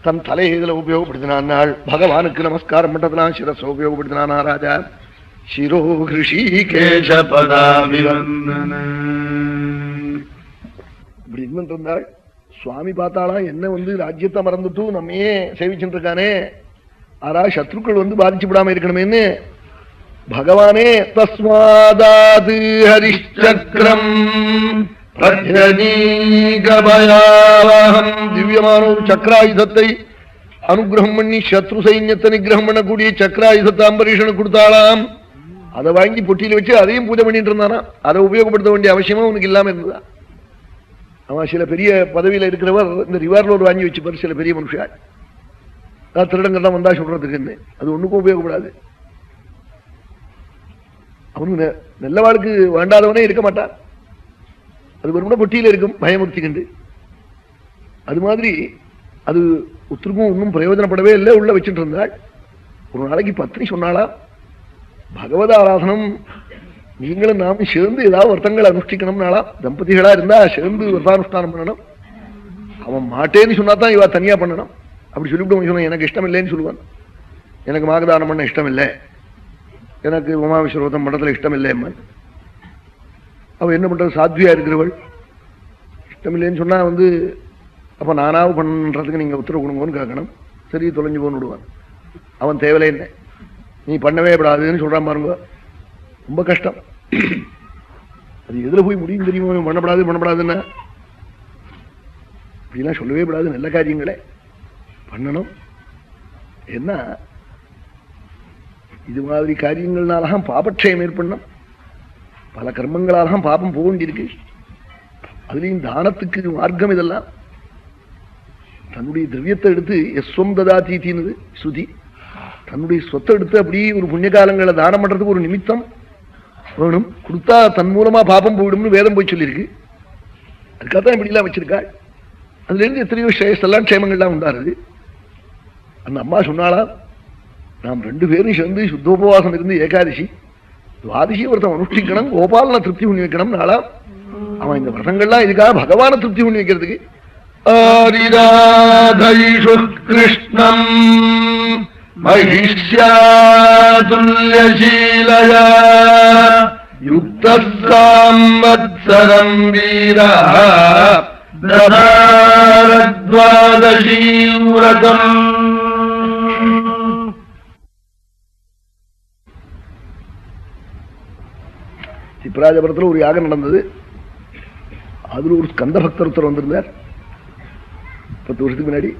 தன் தலையை இதில் உபயோகப்படுத்தினான். பகவானுக்கு நமஸ்காரம் பண்றதுலாம் சிரஸை உபயோகப்படுத்தினானா ராஜா. சிரோ இப்படி இருந்தாள். சுவாமி பார்த்தாலாம் என்ன ராஜ்யத்தை மறந்துட்டு நம்மையே சேவிச்சுட்டு இருக்கானே, ஆரா சத்ருக்கள் பாதிச்சு விடாம இருக்கணுமேன்னு பகவானே தஸ்மாதாது ஹரிச்சக்ரம் திவ்யமான ஒரு சக்கராயுதத்தை அனுகிரகம் பண்ணி சத்ரு சைன்யத்தை நிகிரகம் பண்ணக்கூடிய சக்கராயுதத்தை அம்பரீஷனுக்கு கொடுத்தாளாம். அதை வாங்கி பொட்டியில வச்சு அதையும் பூஜை பண்ணிட்டு இருந்தானா. அதை உபயோகப்படுத்த வேண்டிய அவசியமா உனக்கு இல்லாம இருந்ததா? அவன் சில பெரிய பதவியில இருக்கிறவர் இந்த ரிவார்லோடு வாங்கி வச்சுப்பார். சில பெரிய மனுஷா திருடங்கள்லாம் வந்தா சொல்றதுக்குன்னு அது ஒண்ணுக்கும் உபயோகப்படாது. அவனுக்கு நல்லவாளுக்கு வேண்டாதவனே இருக்க மாட்டான். அது ஒரு பொட்டியில இருக்கும் பயமுறுத்திக்கிண்டு. அது மாதிரி அது ஒருத்தருக்கும் ஒன்றும் பிரயோஜனப்படவே இல்லை. உள்ள வச்சுட்டு இருந்தாள். ஒரு நாளைக்கு பத்னி சொன்னாளா, பகவத ஆராதனம் நீங்களும் நாமும் சேர்ந்து ஏதாவது வருத்தங்களை அனுஷ்டிக்கணும்னாலா, தம்பதிகளா இருந்தா சேர்ந்து விரதானுஷ்டானம் பண்ணணும். அவன் மாட்டேன்னு சொன்னாதான் இவா தனியா பண்ணணும். அப்படி சொல்லிவிட்டு சொன்ன எனக்கு இஷ்டம் இல்லைன்னு சொல்லுவான். எனக்கு மாகதானம் பண்ண இஷ்டம் இல்லை, எனக்கு உமாவிஸ்வரோதம் மண்டலத்தில் இஷ்டம் இல்லை. அவன் என்ன பண்றது, சாத்வியா இருக்கிறவள் இஷ்டம் இல்லைன்னு சொன்னா அப்ப நானாவது பண்றதுக்கு நீங்க உத்தரவு கொடுங்கன்னு கேட்கணும். சரி தொலைஞ்சு போன்னு விடுவான். அவன் தேவையில்லை என்ன நீ பண்ணவே கூடாதுன்னு சொல்றான் பாருங்க. ரொம்ப கஷ்டம். அது எதுல போய் முடியும் தெரியுமோ? பண்ணப்படாதுன்னா இப்படிலாம் சொல்லவே கூடாது. நல்ல காரியங்களே பண்ணணும். என்ன இது மாதிரி காரியங்கள்னாலதான் பாபட்சயம் ஏற்படணும். பல கர்மங்களாலதான் பாபம் போக வேண்டியிருக்கு. அதுலயும் தானத்துக்கு மார்க்கம் இதெல்லாம். தன்னுடைய திரவியத்தை எடுத்து எஸ்வம் ததா தீத்தின்னு ஸ்ருதி. தன்னுடைய சொத்தை எடுத்து அப்படி ஒரு புண்ணிய காலங்களை தானம் பண்றதுக்கு ஒரு நிமித்தம் வேணும். கொடுத்தா தன் மூலமா பாபம் போயிடும்னு வேதம் போய் சொல்லியிருக்கு. அதுக்காகத்தான் இப்படி எல்லாம் வச்சிருக்காள். அதுல இருந்து எத்தனையோ ஸ்ரேயஸ்தெல்லாம் க்ஷேமங்கள்லாம் உண்டாருது. அந்த அம்மா சொன்னாளா, நாம் 2 பேரும் சேர்ந்து சுத்தோபவாசம் இருந்து ஏகாதசி துவாதசி விரதம் அனுஷ்டிக்கணும், கோபாலனை திருப்தி பண்ணி வைக்கணும். நாளா அவன் இந்த விரதங்கள்லாம் இதுக்காக பகவானை திருப்தி பண்ணி வைக்கிறதுக்கு. ஆரிராதைஷு கிருஷ்ணம் மகிஷ்யாதுல்யசீலயா யுக்தசாம்வத்சரம் வீரா ததாரத்வாதசீ விரதம். திப்ராஜபுரத்தில் ஒரு யாகம் நடந்தது. அதுல ஒரு ஸ்கந்த பக்தர் ஒருத்தர் வந்திருந்தார் 10 வருஷத்துக்கு முன்னாடி.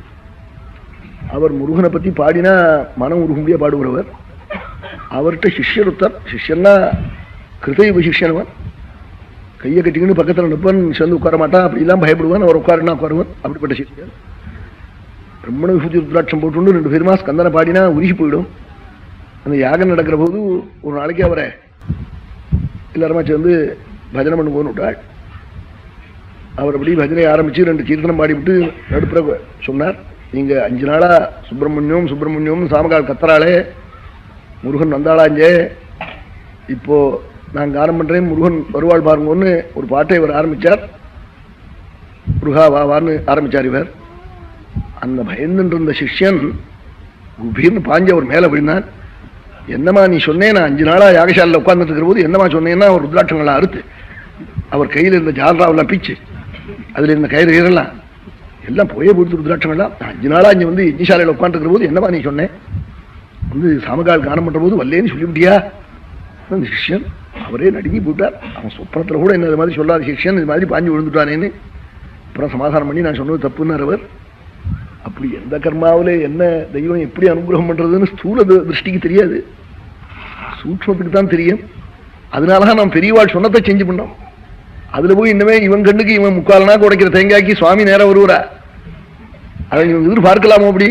அவர் முருகனை பத்தி பாடினா மனம் உருகும்பியா பாடுகிறவர். அவர்கிட்ட சிஷ்யர் ஒருத்தர், சிஷ்யன்னா கிருதயுக சிஷ்யனவன், கையை கட்டிக்கின்னு பக்கத்தில் நிற்பன், சேர்ந்து உட்கார மாட்டான், அப்படிலாம் பயப்படுவான். அவர் உட்காருன்னா உட்காருவான். அப்படிப்பட்ட சிஷ்யன் பிரம்மண விபூதி ருத்ராட்சம் போட்டு 2 பேருமா ஸ்கந்தனை பாடினா உருகி போயிடும். அந்த யாகம் நடக்கிற போது ஒரு நாளைக்கு அவரை எல்லாருமா சேர்ந்து பஜனை பண்ணு போன்னு விட்டாள். அவர் அப்படி பஜனை ஆரம்பிச்சு 2 கீர்த்தனம் பாடிவிட்டு நடுப்புற சொன்னார், நீங்க 5 நாளா சுப்பிரமணியம் சுப்பிரமணியம் சாமகால் கத்தராளே, முருகன் வந்தாளாஞ்சே, இப்போ நான் கானம் பண்றேன், முருகன் வருவாள் பாருங்கன்னு ஒரு பாட்டை இவர் ஆரம்பிச்சார். முருகா வான்னு ஆரம்பிச்சார் இவர். அந்த பயந்துட்டு இருந்த சிஷ்யன் குபீர்னு பாஞ்ச அவர் மேல விழுந்தான். என்னமா நீ சொன்னேன், நான் 5 நாளா யாகசாலையில் உட்கார்ந்துட்டு இருக்கிற போது என்னமா சொன்னேன்னா அவர் ருத்ராட்சங்களை அறுத்து அவர் கையில் இருந்த ஜால்ராவெல்லாம் பிச்சு அதுல இருந்த கயிறு கயிறெல்லாம் எல்லாம் போயே போடுத்து ருத்ராட்சங்கள்லாம். 5 நாளா இங்க யஜ்ஞசாலையில் உட்காந்துருக்கிற போது என்னமா நீ சொன்னேன், சாமகால் கானம் பண்ற போது வல்லேன்னு சொல்லிவிட்டியா? அந்த சிஷ்யன் அவரே நடுங்கி போட்டார். அவன் சொப்பனத்துல கூட என்ன இது மாதிரி சொல்லாத சிஷ்யன் இது மாதிரி பாஞ்சு விழுந்துட்டானேன்னு அப்புறம் சமாதானம் பண்ணி நான் சொன்னது தப்புன்னார் அவர். அப்படி எந்த கர்மாவில என்ன தெய்வம் எப்படி அனுகிரகம் பண்றதுன்னு ஸ்தூல திருஷ்டிக்கு தெரியாது, சூக்ஷ்மத்துக்கு தான் தெரியும். அதனாலதான் நாம் பெரியவாள் சொன்னதை செஞ்சு பண்ணோம். அதுல போய் இன்னமே இவன் கண்ணுக்கு இவன் 3/4 உடைக்கிற தேங்காய்க்கு சுவாமி நேரம் வருவாரா? அதை எதிர்பார்க்கலாமோ? அப்படி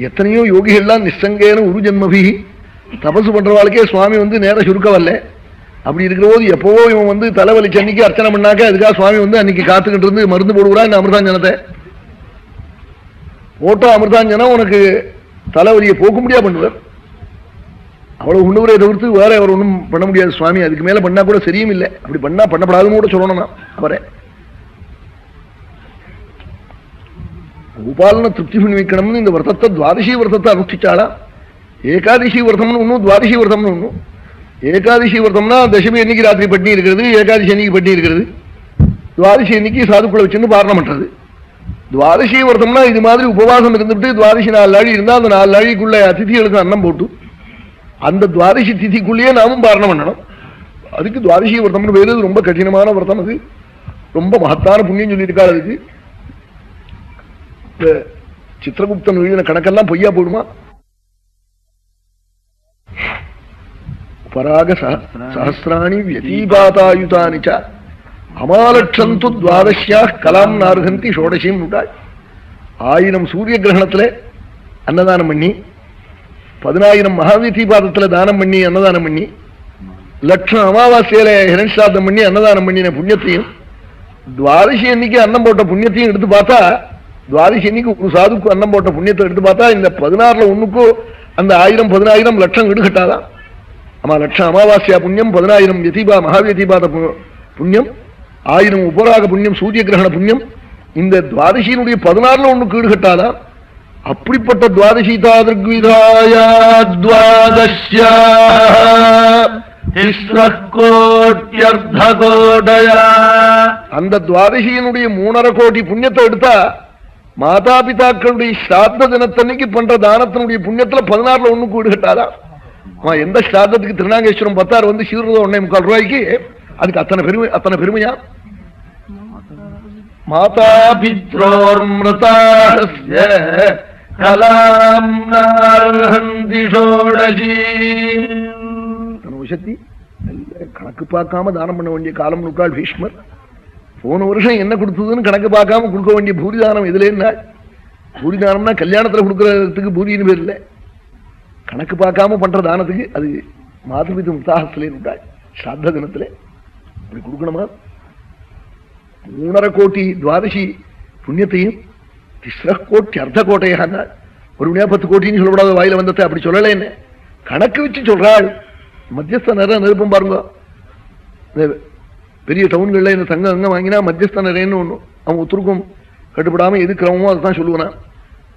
எத்தனையோ யோகிகள்லாம் நிசங்கேன ஒரு ஜென்மபி தபசு பண்றவாளுக்கே சுவாமி நேரம் சுருக்க வரல. அப்படி இருக்கிற போது எப்பவோ இவன் தலைவலி அன்னைக்கு அர்ச்சனை பண்ணாக்க அதுக்காக சுவாமி அன்னைக்கு காத்துக்கிட்டு இருந்து மருந்து போடுவாரா இந்த அமிர்தாஞ்சனத்தை போட்டோ. அமிர்தாஞ்சனம் உனக்கு தலைவலியை போக்க முடியா பண்ணுவார். அவ்வளவு உண்ணுவரை தவிர்த்து வேற அவர் ஒன்றும் பண்ண முடியாது சுவாமி. அதுக்கு மேல பண்ணா கூட சரியும் இல்லை. அப்படி பண்ணா பண்ணப்படாதுன்னு கூட சொல்லணும் அவரை. கோபாலனை திருப்தி பண்ணி வைக்கணும்னு இந்த விரதத்தை துவாதசி விரதத்தை அனுஷ்டிச்சாளா. ஏகாதசி விரதம்னு ஒன்றும் துவாதசி விரதம்னு ஒன்றும். ஏகாதசி விரதம்னா தசமி அன்னைக்கு ராத்திரி பட்டினி இருக்கிறது, ஏகாதசி அன்னைக்கு பட்டினி இருக்கிறது, துவாதசி அன்னைக்கு சாதுக்குள்ள வச்சுன்னு பாரணம் பண்றது. துவாதசி விரதம்னா இது மாதிரி உபவாசம் இருந்துட்டு துவாதசி 4 நாள் இருந்தால் அந்த 4 நாளைக்குள்ள அதிதிகளுக்கு அன்னம் போட்டு அந்த துவாதசி திதிக்குள்ளேயே நாமும் பாரணம் பண்ணணும். அதுக்கு துவாதசி விரதம்னு பேரு. ரொம்ப கடினமான விரதம் அது, ரொம்ப மகத்தான புண்ணியம் சொல்லியிருக்காள். அதுக்கு சித்திரகுப்தன் எழுதின கணக்கெல்லாம் பொய்யா போடுமா? பராக சஹசிராணி வியதீபாதாயுதானிச்ச அமாலட்சந்து துவாதசியா கலாம் நார்கந்தி ஷோடசியும் விட்டாள். 1000 சூரிய கிரகணத்துல அன்னதானம் பண்ணி, 10000 மகாவியதீபாதத்துல தானம் பண்ணி அன்னதானம் பண்ணி, 1,00,000 அமாவாசையில ஹிரண்சாதம் பண்ணி அன்னதானம் பண்ணின புண்ணியத்தையும், துவாதசி அன்னைக்கு அன்னம் போட்ட புண்ணியத்தையும் எடுத்து பார்த்தா, துவாதசி அன்னைக்கு ஒரு சாதுக்கு அன்னம் போட்ட புண்ணியத்தை எடுத்து பார்த்தா இந்த 16ல் 1க்கு அந்த 1000 10000 1,00,000 ஈடுகட்டாதான். ஆமா, 1,00,000 அமாவாசையா புண்ணியம், 10000 யதீபா மகாவியதீபாத புண்ணியம், 1000 உபராக புண்ணியம், சூரிய கிரகண புண்ணியம், இந்த துவாதசியினுடைய 16ல் 1க்கு ஈடுகட்டாதான். அப்படிப்பட்ட துவாதசி தாதிருக்விதாயா துவாதஸ்யா அந்த துவாதசியினுடைய 3.5 கோடி புண்ணியத்தை எடுத்தா மாதா பிதாக்களுடைய ஸ்ராத்த தினத்தன்னைக்கு பண்ற தானத்தினுடைய புண்ணியத்துல 16ல் 1க்கு ஈடுகட்டாதான். எந்த ஸ்ராத்தத்துக்கு திருநாகேஸ்வரம் 10 வந்து சீர்றது 1.25 ரூபாய்க்கு, அதுக்கு அத்தனை பெருமையா? மாதா பித்ரோர்மிருதாஸ்ய கலாம் நார்ஹந்தி ஷோடசி. சக்தி கணக்கு பார்க்காம தானம் பண்ண வேண்டிய காலம் நுக்காள் பீஷ்மர். போன வருஷம் என்ன கொடுத்ததுன்னு கணக்கு பார்க்காம கொடுக்க வேண்டிய பூரிதானம் இதுல என்ன? பூரிதானம்னா கல்யாணத்துல கொடுக்கறதுக்கு பூரின்னு பேர் இல்லை, கணக்கு பார்க்காம பண்ற தானத்துக்கு அது மாதபிது முத்தாகத்திலே நுட்டாள். ஸ்ராத்த தினத்துல அப்படி கொடுக்கணுமா? 3.5 கோடி துவாதசி புண்ணியத்தையும் 3 கோடி அர்த்த கோட்டையான ஒரு மணியா 10 கோட்டின்னு சொல்லக்கூடாத வாயில வந்ததை அப்படி சொல்லல. என்ன கணக்கு வச்சு சொல்றாள். மத்தியஸ்த நிறைய நெருப்பம் பாருங்க. பெரிய டவுன்கள்ல இந்த தங்கம் அங்க வாங்கினா மத்தியஸ்த நிறையன்னு ஒண்ணு, அவங்க ஒத்துருக்கும் கட்டுப்படாம எது கிரமமோ அதுதான் சொல்லுவேனா.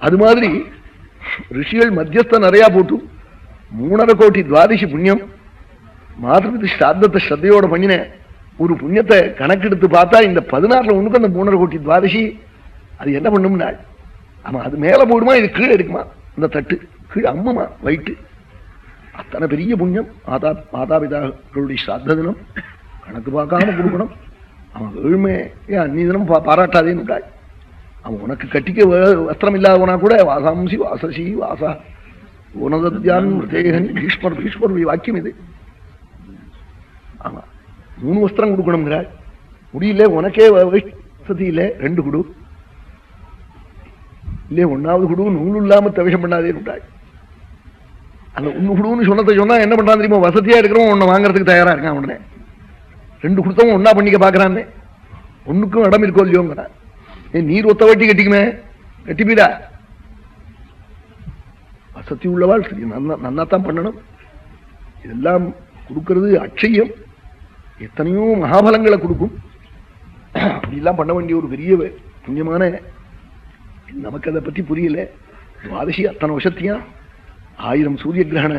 அது மாதிரி ரிஷிகள் மத்தியஸ்த நிறையா போட்டு 3.5 கோடி துவாதசி புண்ணியம் மாதபிது ஸ்ராத்தத்தை ஸ்ரத்தையோட பண்ணின ஒரு புண்ணியத்தை கணக்கெடுத்து பார்த்தா இந்த 16ல் 1க்கு அந்த 3.5 கோடி துவாதசி அது என்ன பண்ணும்னா, ஆமா அது மேல போடுமா, இது கீழே இருக்குமா, இந்த தட்டு கீழே அம்முமா வயிற்று. அத்தனை பெரிய புண்ணியம். மாதாபிதாக்களுடைய ஸ்ராத்த தினம் கணக்கு பார்க்காம கொடுக்கணும். அவன் ஏழ்மை அந்நீ தினம் பாராட்டாதேன்னு. அவன் உனக்கு கட்டிக்க வஸ்திரம் இல்லாதவனா கூட வாசாம்சி வாசசி வாசா உனதத்யான் மிருதேகன் பீஷ்மருடைய வாக்கியம் இது. ஆமா 3 வஸ்திரம் கொடுக்கணுங்கிறாள். முடியல உனக்கே வசதி இல்லை, 2 குடு இல்லையே, 1வது குடு நூல் இல்லாம தவிஷம் பண்ணாதே விட்டாள். அந்த 1 குடுன்னு சொன்னா என்ன பண்றான் தெரியுமா? வசதியா இருக்கிறவன் 1 வாங்கறதுக்கு தயாரா இருக்கான். உடனே 2 கொடுத்தவன் 1 பண்ணிக்க பாக்குறான்னு. 1க்கும் இடம் இருக்கோ இல்லையோங்க. நீர் ஒத்த வட்டி கட்டிக்குமே, கட்டிப்பீடா. வசதி உள்ளவாள் சரி நன்னாத்தான் பண்ணணும். இதெல்லாம் கொடுக்கறது அட்சயம், எத்தனையோ மகாபலங்களை கொடுக்கும். அப்படிலாம் பண்ண வேண்டிய ஒரு பெரிய புண்ணியமான, நமக்கு அதை பத்தி புரியல. துவாதசி அத்தனை வருஷத்தியா 1000 சூரிய கிரகண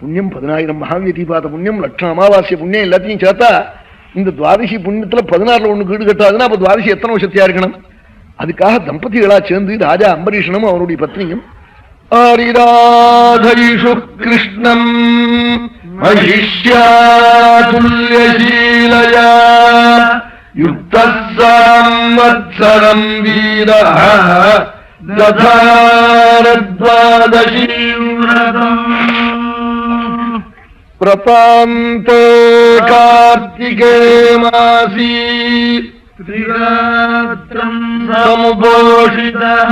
புண்ணியம், 10000 மகாவியதீபாத புண்ணியம், 1,00,000 அமாவாசிய புண்ணியம் எல்லாத்தையும் சேர்த்தா இந்த துவாதசி புண்ணியத்துல 16ல் 1க்கு ஈடுகட்டாதுன்னா அப்ப துவாதசி எத்தனை வருஷத்தியா இருக்கணும்? அதுக்காக தம்பதிகளா சேர்ந்து ராஜா அம்பரீஷனும் அவருடைய பத்னியும் ஆரிராதைஷு கிருஷ்ணம் மஹிஷ்யாதுல்யசீலயா யுக்தசாம்வத்சரம் வீரஹ ததாரத்வாதசீம் வ்ரதம் பிரபாந்தே கார்த்திகே மாசி த்ரிராத்ரம் சமுபோஷிதஹ